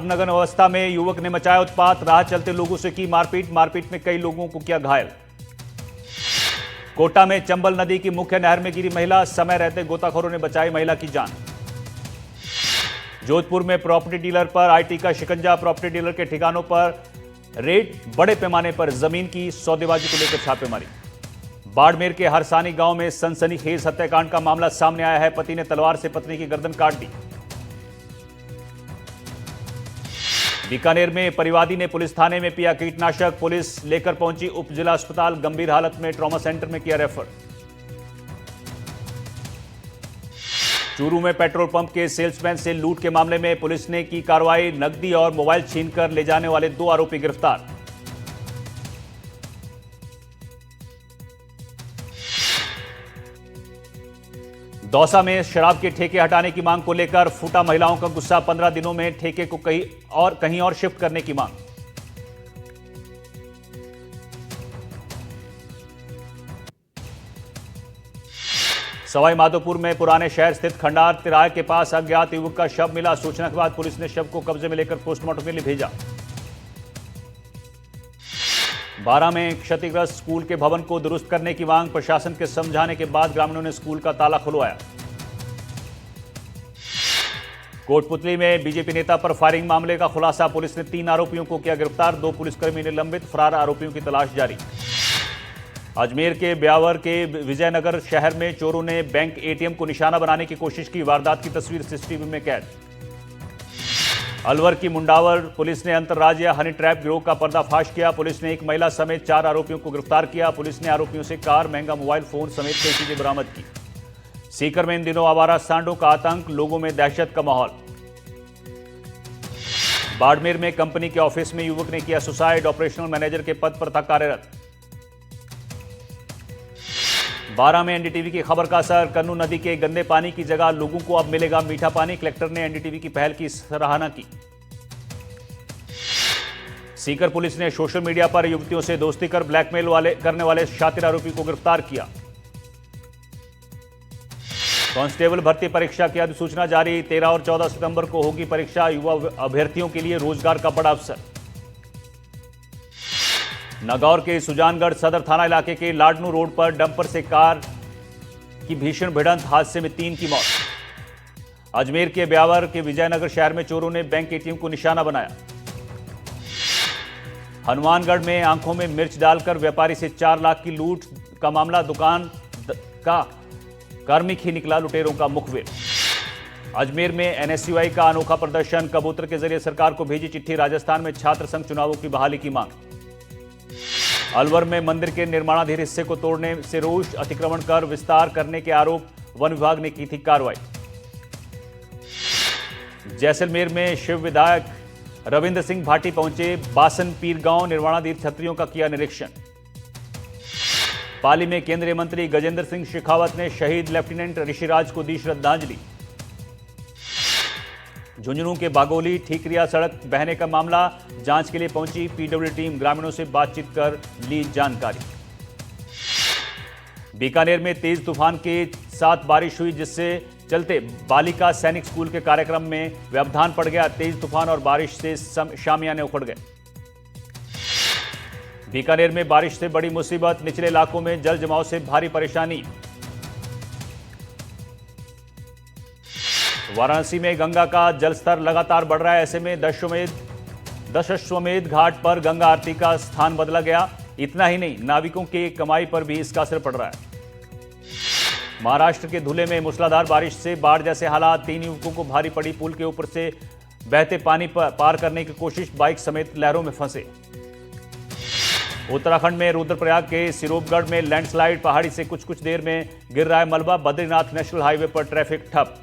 नग्न अवस्था में युवक ने मचाया उत्पात, राह चलते लोगों से की मारपीट, मारपीट में कई लोगों को किया घायल। कोटा में चंबल नदी की मुख्य नहर में गिरी महिला, समय रहते गोताखोरों ने बचाई महिला की जान। जोधपुर में प्रॉपर्टी डीलर पर आईटी का शिकंजा, प्रॉपर्टी डीलर के ठिकानों पर रेड, बड़े पैमाने पर जमीन की सौदेबाजी को लेकर छापेमारी। बाड़मेर के हरसानी गांव में सनसनीखेज हत्याकांड का मामला सामने आया है, पति ने तलवार से पत्नी की गर्दन काट दी। बीकानेर में परिवादी ने पुलिस थाने में पिया कीटनाशक, पुलिस लेकर पहुंची उप जिला अस्पताल, गंभीर हालत में ट्रॉमा सेंटर में किया रेफर। चूरू में पेट्रोल पंप के सेल्समैन से लूट के मामले में पुलिस ने की कार्रवाई, नकदी और मोबाइल छीनकर ले जाने वाले 2 आरोपी गिरफ्तार। दौसा में शराब के ठेके हटाने की मांग को लेकर फूटा महिलाओं का गुस्सा, 15 दिनों में ठेके को कहीं और शिफ्ट करने की मांग। सवाई माधोपुर में पुराने शहर स्थित खंडार तिराहे के पास अज्ञात युवक का शव मिला, सूचना के बाद पुलिस ने शव को कब्जे में लेकर पोस्टमार्टम के लिए भेजा। बारां में क्षतिग्रस्त स्कूल के भवन को दुरुस्त करने की मांग, प्रशासन के समझाने के बाद ग्रामीणों ने स्कूल का ताला खुलवाया। कोटपुतली में बीजेपी नेता पर फायरिंग मामले का खुलासा, पुलिस ने 3 आरोपियों को किया गिरफ्तार, 2 पुलिसकर्मी निलंबित, फरार आरोपियों की तलाश जारी। अजमेर के ब्यावर के विजयनगर शहर में चोरों ने बैंक एटीएम को निशाना बनाने की कोशिश की, वारदात की तस्वीर सीसीटीवी में कैद। अलवर की मुंडावर पुलिस ने अंतर्राज्यीय हनी ट्रैप गिरोह का पर्दाफाश किया, पुलिस ने एक महिला समेत 4 आरोपियों को गिरफ्तार किया, पुलिस ने आरोपियों से कार, महंगा मोबाइल फोन समेत कई चीजें बरामद की। सीकर में इन दिनों आवारा सांडों का आतंक, लोगों में दहशत का माहौल। बाड़मेर में कंपनी के ऑफिस में युवक ने किया सुसाइड, ऑपरेशनल मैनेजर के पद पर था कार्यरत। बारां में एनडीटीवी की खबर का असर, कन्नू नदी के गंदे पानी की जगह लोगों को अब मिलेगा मीठा पानी, कलेक्टर ने एनडीटीवी की पहल की सराहना की। सीकर पुलिस ने सोशल मीडिया पर युवतियों से दोस्ती कर ब्लैकमेल करने वाले शातिर आरोपी को गिरफ्तार किया। कांस्टेबल भर्ती परीक्षा की अधिसूचना जारी, 13 और 14 सितंबर को होगी परीक्षा, युवा अभ्यर्थियों के लिए रोजगार का बड़ा अवसर। नागौर के सुजानगढ़ सदर थाना इलाके के लाडनू रोड पर डंपर से कार की भीषण भिड़ंत, हादसे में 3 की मौत। अजमेर के ब्यावर के विजयनगर शहर में चोरों ने बैंक एटीएम को निशाना बनाया। हनुमानगढ़ में आंखों में मिर्च डालकर व्यापारी से 4 लाख की लूट का मामला, दुकान का कार्मिक ही निकला लुटेरों का मुखबिर। अजमेर में एनएसयूआई का अनोखा प्रदर्शन, कबूतर के जरिए सरकार को भेजी चिट्ठी, राजस्थान में छात्र संघ चुनावों की बहाली की मांग। अलवर में मंदिर के निर्माणाधीन हिस्से को तोड़ने से रोष, अतिक्रमण कर विस्तार करने के आरोप, वन विभाग ने की थी कार्रवाई। जैसलमेर में शिव विधायक रविंद्र सिंह भाटी पहुंचे, बासन पीर गांव निर्माणाधीन छतरियों का किया निरीक्षण। पाली में केंद्रीय मंत्री गजेंद्र सिंह शेखावत ने शहीद लेफ्टिनेंट ऋषिराज को दी श्रद्धांजलि। झुंझुनू के बागोली ठीकरिया सड़क बहने का मामला, जांच के लिए पहुंची पीडब्ल्यू टीम, ग्रामीणों से बातचीत कर ली जानकारी। बीकानेर में तेज तूफान के साथ बारिश हुई, जिससे चलते बालिका सैनिक स्कूल के कार्यक्रम में व्यवधान पड़ गया, तेज तूफान और बारिश से शामियाने उखड़ गए। बीकानेर में बारिश से बड़ी मुसीबत, निचले इलाकों में जल जमाव से भारी परेशानी। वाराणसी में गंगा का जलस्तर लगातार बढ़ रहा है, ऐसे में दशाश्वमेध घाट पर गंगा आरती का स्थान बदला गया। इतना ही नहीं, नाविकों की कमाई पर भी इसका असर पड़ रहा है। महाराष्ट्र के धुले में मूसलाधार बारिश से बाढ़ जैसे हालात, 3 युवकों को भारी पड़ी पुल के ऊपर से बहते पानी पार करने की कोशिश, बाइक समेत लहरों में फंसे। उत्तराखंड में रुद्रप्रयाग के सिरोपगढ़ में लैंडस्लाइड, पहाड़ी से कुछ देर में गिर रहा है मलबा, बद्रीनाथ नेशनल हाईवे पर ट्रैफिक ठप।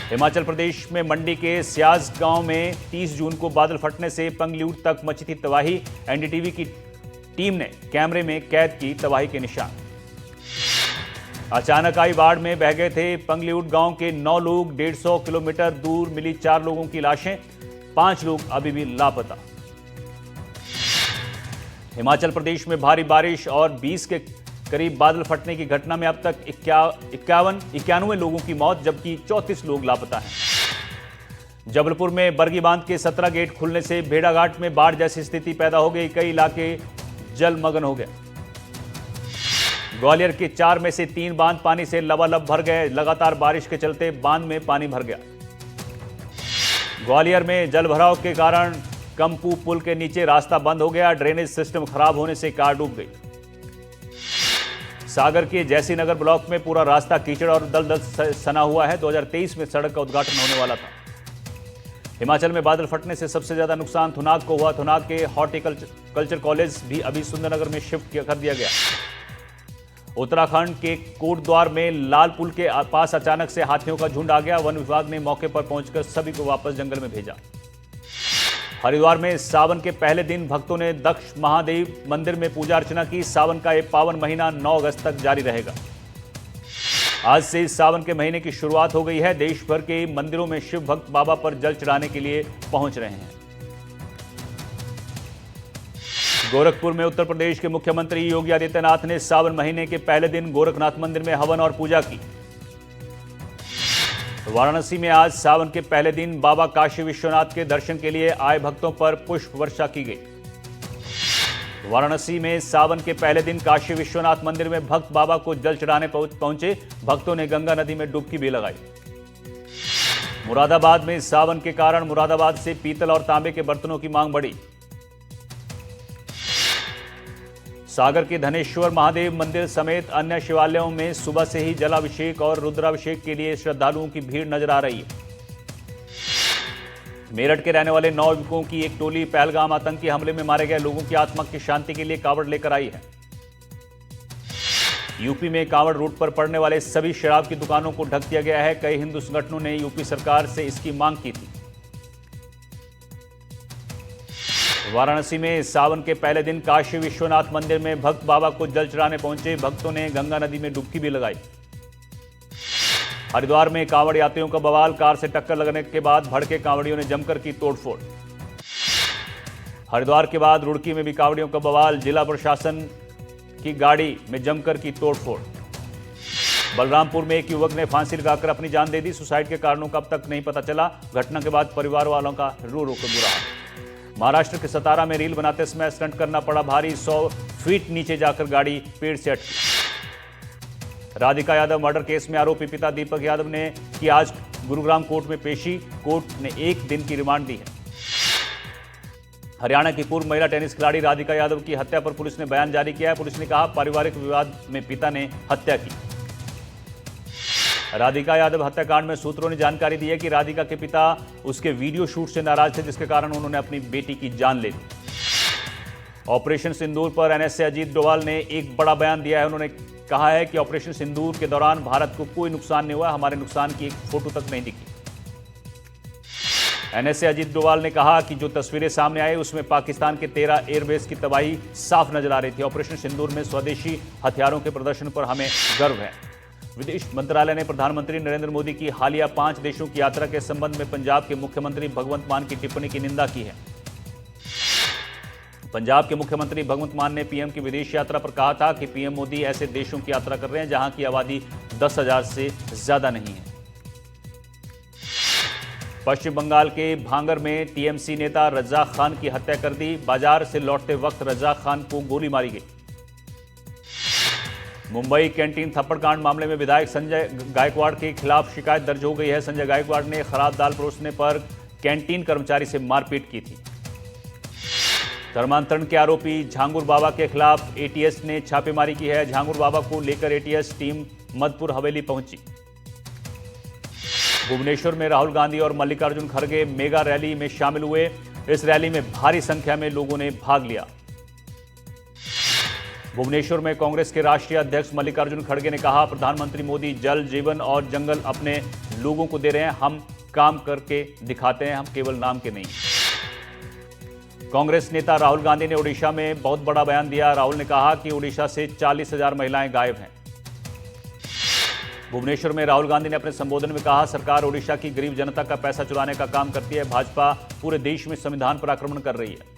हिमाचल प्रदेश में मंडी के स्याज गांव में 30 जून को बादल फटने से पंगल्यूट तक मची थी तबाही, एनडीटीवी की टीम ने कैमरे में कैद की तबाही के निशान। अचानक आई बाढ़ में बह गए थे पंगल्यूट गांव के 9 लोग, 150 किलोमीटर दूर मिली 4 लोगों की लाशें, 5 लोग अभी भी लापता। हिमाचल प्रदेश में भारी बारिश और 20 के करीब बादल फटने की घटना में अब तक 91 लोगों की मौत, जबकि 34 लोग लापता हैं। जबलपुर में बरगी बांध के 17 गेट खुलने से भेड़ाघाट में बाढ़ जैसी स्थिति पैदा हो गई, कई इलाके जलमग्न हो गए। ग्वालियर के 4 में से 3 बांध पानी से लबालब भर गए, लगातार बारिश के चलते बांध में पानी भर गया। ग्वालियर में जलभराव के कारण कंपू पुल के नीचे रास्ता बंद हो गया, ड्रेनेज सिस्टम खराब होने से कार डूब गई। सागर के जैसी नगर ब्लॉक में पूरा रास्ता कीचड़ और दलदल सना हुआ है। 2023 में सड़क का उद्घाटन होने वाला था। हिमाचल में बादल फटने से सबसे ज्यादा नुकसान थुनाग को हुआ। थुनाग के हॉर्टिकल्चर कॉलेज भी अभी सुंदरनगर में शिफ्ट कर दिया गया। उत्तराखंड के कोटद्वार में लाल पुल के पास अचानक से हाथियों का झुंड आ गया। वन विभाग ने मौके पर पहुंचकर सभी को वापस जंगल में भेजा। हरिद्वार में सावन के पहले दिन भक्तों ने दक्ष महादेव मंदिर में पूजा अर्चना की। सावन का यह पावन महीना 9 अगस्त तक जारी रहेगा। आज से सावन के महीने की शुरुआत हो गई है। देश भर के मंदिरों में शिव भक्त बाबा पर जल चढ़ाने के लिए पहुंच रहे हैं। गोरखपुर में उत्तर प्रदेश के मुख्यमंत्री योगी आदित्यनाथ ने सावन महीने के पहले दिन गोरखनाथ मंदिर में हवन और पूजा की। वाराणसी में आज सावन के पहले दिन बाबा काशी विश्वनाथ के दर्शन के लिए आए भक्तों पर पुष्प वर्षा की गई। वाराणसी में सावन के पहले दिन काशी विश्वनाथ मंदिर में भक्त बाबा को जल चढ़ाने पहुंचे। भक्तों ने गंगा नदी में डुबकी भी लगाई। मुरादाबाद में सावन के कारण मुरादाबाद से पीतल और तांबे के बर्तनों की मांग बढ़ी। सागर के धनेश्वर महादेव मंदिर समेत अन्य शिवालयों में सुबह से ही जलाभिषेक और रुद्राभिषेक के लिए श्रद्धालुओं की भीड़ नजर आ रही है। मेरठ के रहने वाले 9 युवकों की एक टोली पहलगाम आतंकी हमले में मारे गए लोगों की आत्मा की शांति के लिए कांवड़ लेकर आई है। यूपी में कांवड़ रूट पर पड़ने वाले सभी शराब की दुकानों को ढक दिया गया है। कई हिंदू संगठनों ने यूपी सरकार से इसकी मांग की थी। वाराणसी में सावन के पहले दिन काशी विश्वनाथ मंदिर में भक्त बाबा को जल चढ़ाने पहुंचे। भक्तों ने गंगा नदी में डुबकी भी लगाई। हरिद्वार में कांवड़ यात्रियों का बवाल, कार से टक्कर लगने के बाद भड़के कांवड़ियों ने जमकर की तोड़फोड़। हरिद्वार के बाद रुड़की में भी कांवड़ियों का बवाल, जिला प्रशासन की गाड़ी में जमकर की तोड़फोड़। बलरामपुर में एक युवक ने फांसी लगाकर अपनी जान दे दी। सुसाइड के कारणों का अब तक नहीं पता चला। घटना के बाद परिवार वालों का रो रो कर बुरा हाल। महाराष्ट्र के सतारा में रील बनाते समय स्टंट करना पड़ा भारी। 100 फीट नीचे जाकर गाड़ी पेड़ से अटकी। राधिका यादव मर्डर केस में आरोपी पिता दीपक यादव ने की आज गुरुग्राम कोर्ट में पेशी। कोर्ट ने 1 दिन की रिमांड दी है। हरियाणा की पूर्व महिला टेनिस खिलाड़ी राधिका यादव की हत्या पर पुलिस ने बयान जारी किया है। पुलिस ने कहा पारिवारिक विवाद में पिता ने हत्या की। राधिका यादव हत्याकांड में सूत्रों ने जानकारी दी है कि राधिका के पिता उसके वीडियो शूट से नाराज थे, जिसके कारण उन्होंने अपनी बेटी की जान ले ली। ऑपरेशन सिंदूर पर एनएसए अजीत डोभाल ने एक बड़ा बयान दिया है। उन्होंने कहा है कि ऑपरेशन सिंदूर के दौरान भारत को कोई नुकसान नहीं हुआ, हमारे नुकसान की एक फोटो तक नहीं दिखी। एनएसए अजीत डोभाल ने कहा कि जो तस्वीरें सामने आई उसमें पाकिस्तान के 13 एयरबेस की तबाही साफ नजर आ रही थी। ऑपरेशन सिंदूर में स्वदेशी हथियारों के प्रदर्शन पर हमें गर्व है। विदेश मंत्रालय ने प्रधानमंत्री नरेंद्र मोदी की हालिया 5 देशों की यात्रा के संबंध में पंजाब के मुख्यमंत्री भगवंत मान की टिप्पणी की निंदा की है। पंजाब के मुख्यमंत्री भगवंत मान ने पीएम की विदेश यात्रा पर कहा था कि पीएम मोदी ऐसे देशों की यात्रा कर रहे हैं जहां की आबादी 10,000 से ज्यादा नहीं है। पश्चिम बंगाल के भांगर में टीएमसी नेता रज्जाक खान की हत्या कर दी। बाजार से लौटते वक्त रज्जाक खान को गोली मारी गई। मुंबई कैंटीन थप्पड़कांड मामले में विधायक संजय गायकवाड़ के खिलाफ शिकायत दर्ज हो गई है। संजय गायकवाड़ ने खराब दाल परोसने पर कैंटीन कर्मचारी से मारपीट की थी। धर्मांतरण के आरोपी झांगुर बाबा के खिलाफ एटीएस ने छापेमारी की है। झांगुर बाबा को लेकर एटीएस टीम मधुपुर हवेली पहुंची। भुवनेश्वर में राहुल गांधी और मल्लिकार्जुन खड़गे मेगा रैली में शामिल हुए। इस रैली में भारी संख्या में लोगों ने भाग लिया। भुवनेश्वर में कांग्रेस के राष्ट्रीय अध्यक्ष मल्लिकार्जुन खड़गे ने कहा, प्रधानमंत्री मोदी जल, जीवन और जंगल अपने लोगों को दे रहे हैं। हम काम करके दिखाते हैं, हम केवल नाम के नहीं। कांग्रेस नेता राहुल गांधी ने ओडिशा में बहुत बड़ा बयान दिया। राहुल ने कहा कि ओडिशा से 40,000 महिलाएं गायब हैं। भुवनेश्वर में राहुल गांधी ने अपने संबोधन में कहा, सरकार ओडिशा की गरीब जनता का पैसा चुराने का काम करती है। भाजपा पूरे देश में संविधान पर आक्रमण कर रही है।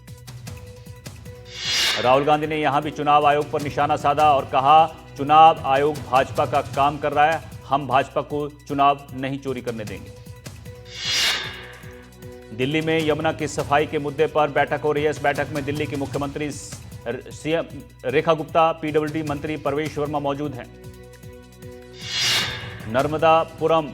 राहुल गांधी ने यहां भी चुनाव आयोग पर निशाना साधा और कहा, चुनाव आयोग भाजपा का काम कर रहा है, हम भाजपा को चुनाव नहीं चोरी करने देंगे। दिल्ली में यमुना की सफाई के मुद्दे पर बैठक हो रही है। इस बैठक में दिल्ली के मुख्यमंत्री सीएम रेखा गुप्ता, पीडब्ल्यूडी मंत्री परवेश वर्मा मौजूद हैं। नर्मदापुरम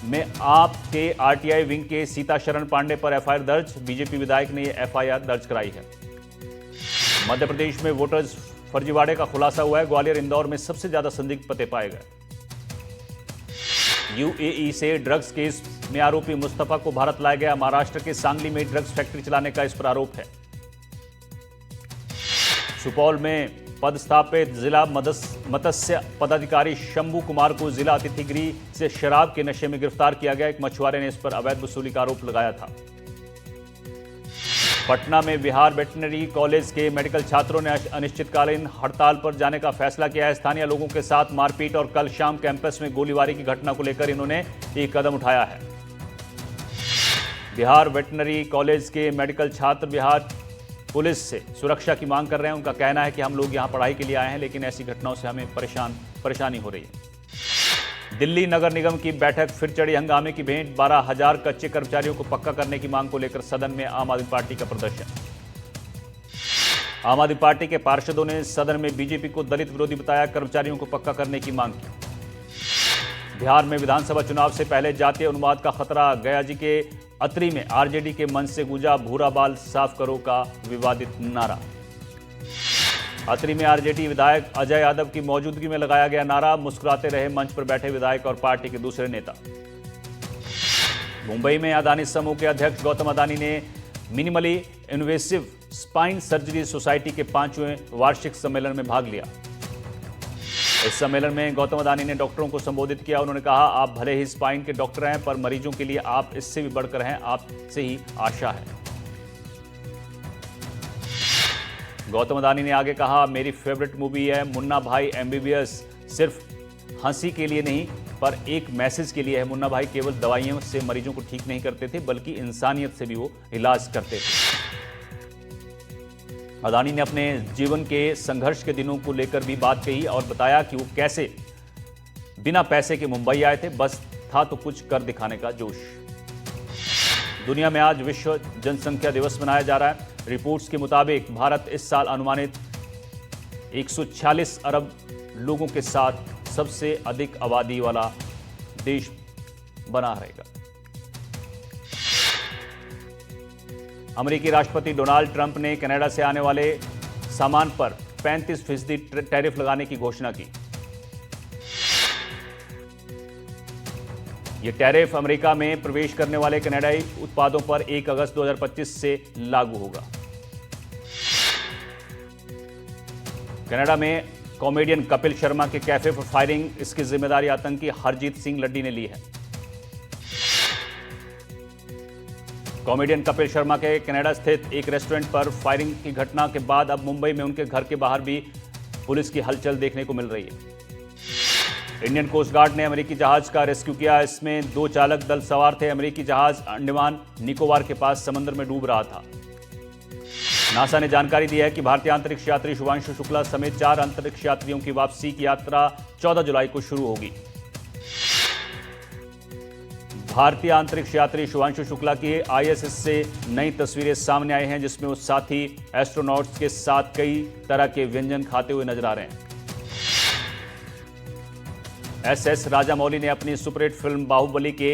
में आप के आरटीआई विंग के सीताशरण पांडे पर एफआईआर दर्ज, बीजेपी विधायक ने यह एफआईआर दर्ज कराई है। मध्य प्रदेश में वोटर्स फर्जीवाड़े का खुलासा हुआ है। ग्वालियर, इंदौर में सबसे ज्यादा संदिग्ध पते पाए गए। यूएई से ड्रग्स केस में आरोपी मुस्तफा को भारत लाया गया। महाराष्ट्र के सांगली में ड्रग्स फैक्ट्री चलाने का इस पर आरोप है। सुपौल में पदस्थापित जिला मत्स्य पदाधिकारी शंभू कुमार को जिला अतिथिगृह से शराब के नशे में गिरफ्तार किया गया। एक मछुआरे ने इस पर अवैध वसूली का आरोप लगाया था। पटना में बिहार वेटरनरी कॉलेज के मेडिकल छात्रों ने अनिश्चितकालीन हड़ताल पर जाने का फैसला किया है। स्थानीय लोगों के साथ मारपीट और कल शाम कैंपस में गोलीबारी की घटना को लेकर इन्होंने एक कदम उठाया है। बिहार वेटरनरी कॉलेज के मेडिकल छात्र बिहार पुलिस से सुरक्षा की मांग कर रहे हैं। उनका कहना है कि हम लोग यहां पढ़ाई के लिए आए हैं, लेकिन ऐसी घटनाओं से हमें परेशानी हो रही है। दिल्ली नगर निगम की बैठक फिर चढ़ी हंगामे की भेंट। 12,000 कच्चे कर्मचारियों को पक्का करने की मांग को लेकर सदन में आम आदमी पार्टी का प्रदर्शन। आम आदमी पार्टी के पार्षदों ने सदन में बीजेपी को दलित विरोधी बताया, कर्मचारियों को पक्का करने की मांग की। बिहार में विधानसभा चुनाव से पहले जातीय उन्माद का खतरा। गया जी के अतरी में आरजेडी के मंच से गूंजा भूरा बाल साफ करो का विवादित नारा। अतरी में आरजेडी विधायक अजय यादव की मौजूदगी में लगाया गया नारा। मुस्कुराते रहे मंच पर बैठे विधायक और पार्टी के दूसरे नेता। मुंबई में अदानी समूह के अध्यक्ष गौतम अदानी ने minimally invasive spine surgery society के 5वें वार्षिक सम्मेलन में भाग लिया। इस सम्मेलन में गौतम अदानी ने डॉक्टरों को संबोधित किया। उन्होंने कहा, आप भले ही स्पाइन के डॉक्टर हैं, पर मरीजों के लिए आप इससे भी बढ़कर हैं, आपसे ही आशा है। गौतम अदानी ने आगे कहा, मेरी फेवरेट मूवी है मुन्ना भाई एमबीबीएस। सिर्फ हंसी के लिए नहीं, पर एक मैसेज के लिए है। मुन्ना भाई केवल दवाइयों से मरीजों को ठीक नहीं करते थे, बल्कि इंसानियत से भी वो इलाज करते थे। अदानी ने अपने जीवन के संघर्ष के दिनों को लेकर भी बात कही और बताया कि वो कैसे बिना पैसे के मुंबई आए थे, बस था तो कुछ कर दिखाने का जोश। दुनिया में आज विश्व जनसंख्या दिवस मनाया जा रहा है। रिपोर्ट्स के मुताबिक भारत इस साल अनुमानित 146 अरब लोगों के साथ सबसे अधिक आबादी वाला देश बना रहेगा। अमेरिकी राष्ट्रपति डोनाल्ड ट्रंप ने कनाडा से आने वाले सामान पर 35% टैरिफ लगाने की घोषणा की। यह टैरिफ अमेरिका में प्रवेश करने वाले कनाडाई उत्पादों पर 1 अगस्त 2025 से लागू होगा। कनाडा में कॉमेडियन कपिल शर्मा के कैफे पर फायरिंग, इसकी जिम्मेदारी आतंकी हरजीत सिंह लड्डी ने ली है। कॉमेडियन कपिल शर्मा के कनाडा स्थित एक रेस्टोरेंट पर फायरिंग की घटना के बाद अब मुंबई में उनके घर के बाहर भी पुलिस की हलचल देखने को मिल रही है। इंडियन कोस्ट गार्ड ने अमेरिकी जहाज का रेस्क्यू किया। इसमें 2 चालक दल सवार थे। अमेरिकी जहाज अंडमान निकोबार के पास समुद्र में डूब रहा था। नासा ने जानकारी दी है कि भारतीय अंतरिक्ष यात्री शुभांशु शुक्ला समेत 4 अंतरिक्ष यात्रियों की वापसी की यात्रा 14 जुलाई को शुरू होगी। भारतीय अंतरिक्ष यात्री शुभांशु शुक्ला की आईएसएस से नई तस्वीरें सामने आई हैं, जिसमें वो साथी एस्ट्रोनॉट्स के साथ कई तरह के व्यंजन खाते हुए नजर आ रहे हैं। एसएस राजामौली ने अपनी सुपरहिट फिल्म बाहुबली के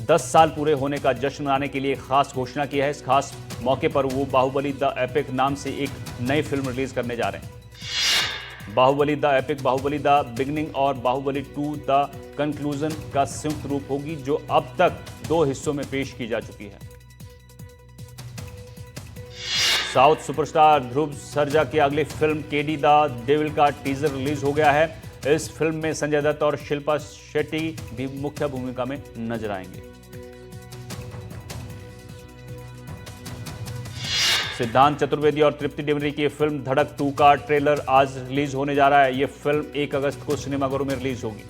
10 साल पूरे होने का जश्न मनाने के लिए खास घोषणा की है। इस खास मौके पर वो बाहुबली द एपिक नाम से एक नई फिल्म रिलीज करने जा रहे हैं। Baahubali the epic, Baahubali the beginning और बाहुबली 2 द कंक्लूजन का संयुक्त रूप होगी, जो अब तक 2 हिस्सों में पेश की जा चुकी है। साउथ सुपरस्टार ध्रुव सरजा की अगली फिल्म केडी द डेविल का टीजर रिलीज हो गया है। इस फिल्म में संजय दत्त और शिल्पा शेट्टी भी मुख्य भूमिका में नजर आएंगे। सिद्धांत चतुर्वेदी और तृप्ति डिमरी की फिल्म धड़क 2 का ट्रेलर आज रिलीज होने जा रहा है। यह फिल्म 1 अगस्त को सिनेमाघरों में रिलीज होगी।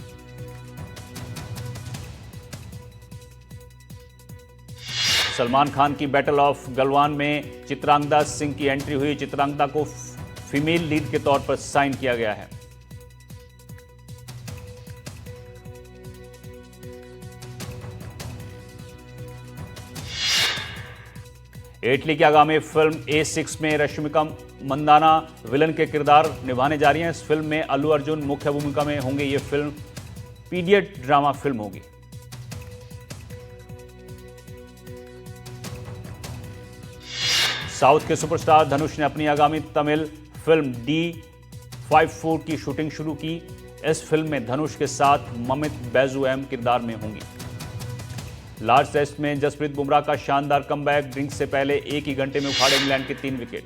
सलमान खान की बैटल ऑफ गलवान में चित्रांगदा सिंह की एंट्री हुई। चित्रांगदा को फीमेल लीड के तौर पर साइन किया गया है। इटली की आगामी फिल्म A6 में रश्मिका मंदाना विलन के किरदार निभाने जा रही हैं। इस फिल्म में अल्लू अर्जुन मुख्य भूमिका में होंगे। ये फिल्म पीरियड ड्रामा फिल्म होगी। साउथ के सुपरस्टार धनुष ने अपनी आगामी तमिल फिल्म D54 की शूटिंग शुरू की। इस फिल्म में धनुष के साथ ममित बैजू अहम किरदार में होंगी। लार्ज टेस्ट में जसप्रीत बुमराह का शानदार कमबैक। ड्रिंक्स से पहले एक ही घंटे में उखाड़े इंग्लैंड के 3 विकेट।